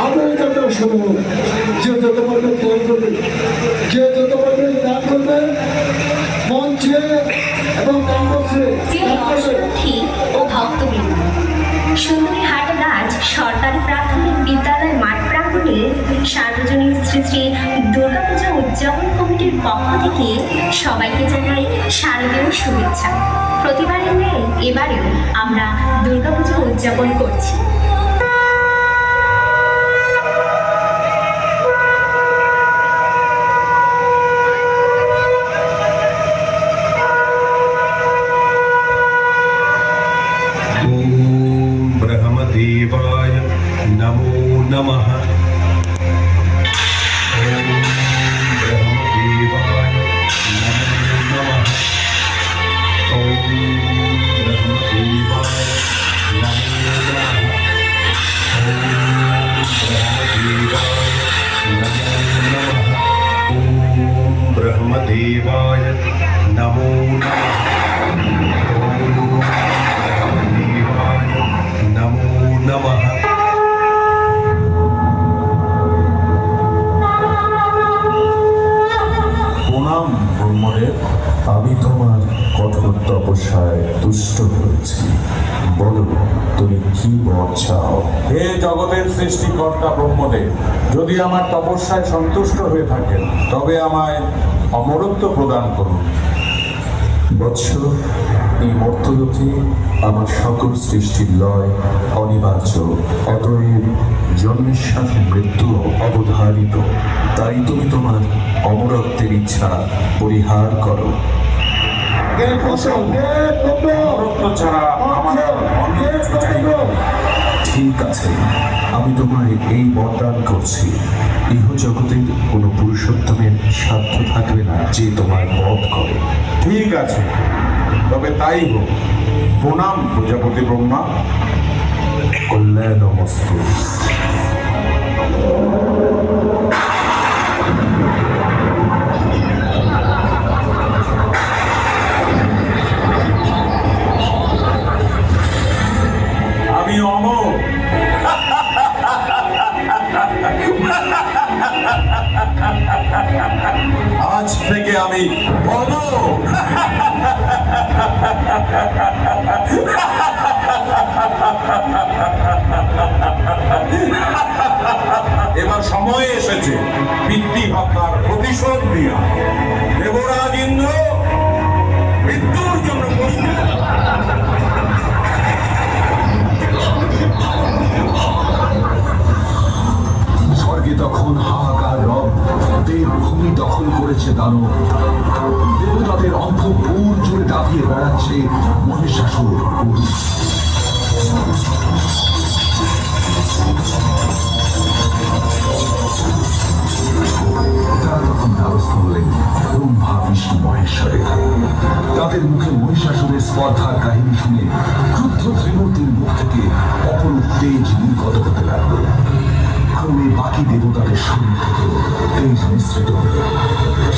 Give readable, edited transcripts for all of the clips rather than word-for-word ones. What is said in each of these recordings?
আপনারা যত শুনুন, যে যত পারবেন দান করবেন, যে যত পারবেন দান করবেন, মঞ্চে এবং ও ভক্তবৃন্দ, সুন্দরী হাটগাছ সরকারি প্রাথমিক বিদ্যালয় মাঠ প্রাঙ্গণে সার্বজনীন শ্রী শ্রী দুর্গাপূজা উদযাপন কমিটির পক্ষ থেকে সবাইকে জানাই শারদীয় শুভেচ্ছা। প্রতিবারের ন্যায় এবারেও আমরা দুর্গাপূজা উদযাপন করছি। ब्रह्मदेवाय नमो नमः। ओम ब्रह्मदेवाय नमो नमः। ओम ब्रह्मदेवाय नमो नमः। ओम ब्रह्मदेवाय नमो नमः। नमो नमः। প্রণাম ব্রহ্মদেব, আমি তোমার কঠোর তপস্যায় তুষ্ট হয়েছি। বলো, তুমি কি বর চাও? হে জগতের সৃষ্টিকর্তা ব্রহ্মদেব, যদি আমার তপস্যায় সন্তুষ্ট হয়ে থাকেন তবে আমায় অমরত্ব প্রদান করুন। বৎস, এই মর্তলোকে আমার সকল সৃষ্টির লয় অনিবার্য, অতএব জন্মের মৃত্যু অবধারিত। তাই তুমি তোমার অমরত্বের ইচ্ছা পরিহার করো। অমরত্ব ছাড়া আমার অন্য কিছু চাই না। ঠিক আছে, আমি তোমায় এই বরদান করছি। ইহ জগতের কোনো পুরুষোত্তমের সাধ্য থাকবে না যে তোমার বধ করে। ঠিক আছে, তবে তাই হোক। প্রণাম প্রজাপতি ব্রহ্মা। কল্যাণমস্তু। আমি অমর। আজ থেকে আমি অমর। এবার সময় এসেছে পিতৃ হত্যার প্রতিশোধ নেওয়া। দেবরাজ ইন্দ্র মৃত্যুর জন্য প্রস্তুত। স্বর্গে তখন হাহাকার রব, দেবভূমি দখল করেছে দানব। দেবতাদের অন্তঃপুর জুড়ে দাপিয়ে বেড়াচ্ছে মহিষাসুর। তারা তখন দ্বারস্থ হলেন ব্রহ্মা বিষ্ণু মহেশ্বরের। তাদের মুখে মহিষাসুরের স্পর্ধার কাহিনী শুনে ক্রুদ্ধ ত্রিমূর্তির মুখ থেকে অপরূপ তেজ নির্গত হতে লাগলো। ক্রমে বাকি দেবতাদের শরীর থেকে তেজ মিশ্রিত হল।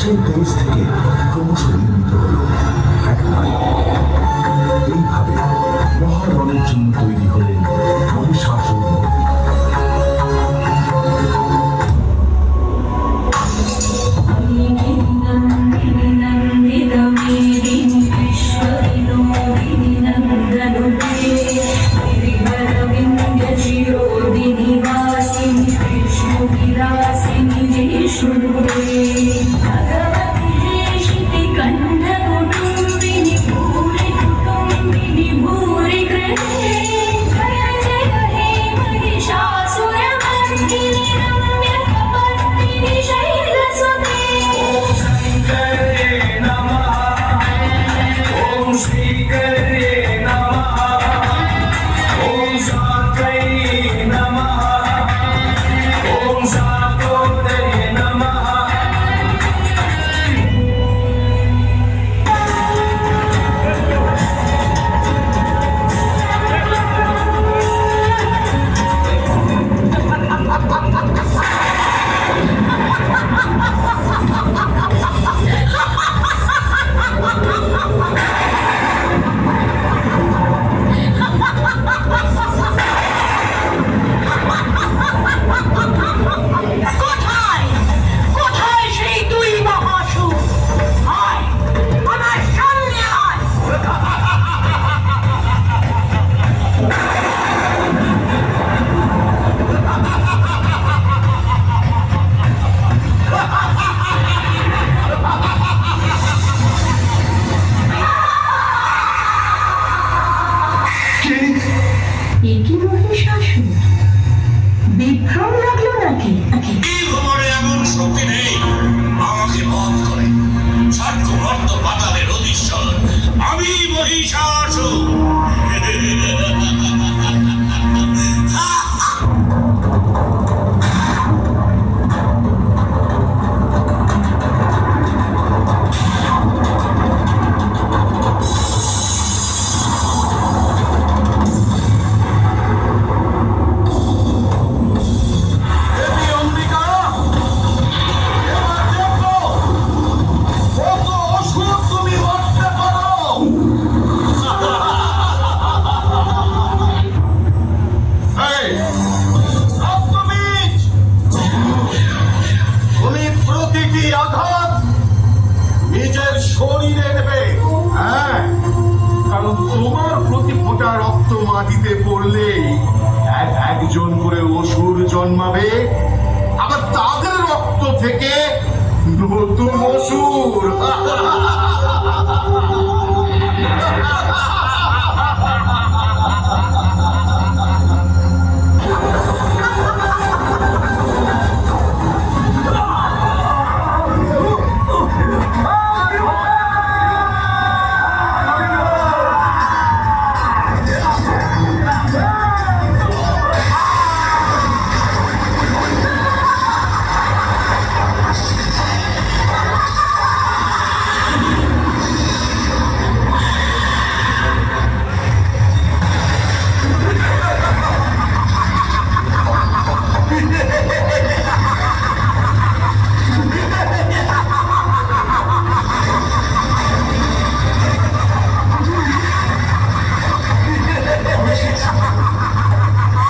সেই তেজ থেকে ক্রমশ নির্মিত হল এক নারী। এইভাবে মহারণের জন্য তৈরি হলেন মহিষাসুর। भूरि कुटुम्बिनि भूरि गृहे जय जय हे শরীরে নেবে। হ্যাঁ, কারণ তোমার প্রতি ফোঁটা রক্ত মাটিতে পড়লেই একজন করে অসুর জন্মাবে, আবার তাদের রক্ত থেকে নতুন অসুর।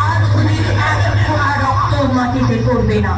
আর ওদের এক ফোঁটা রক্ত মাটিতে পড়বে না।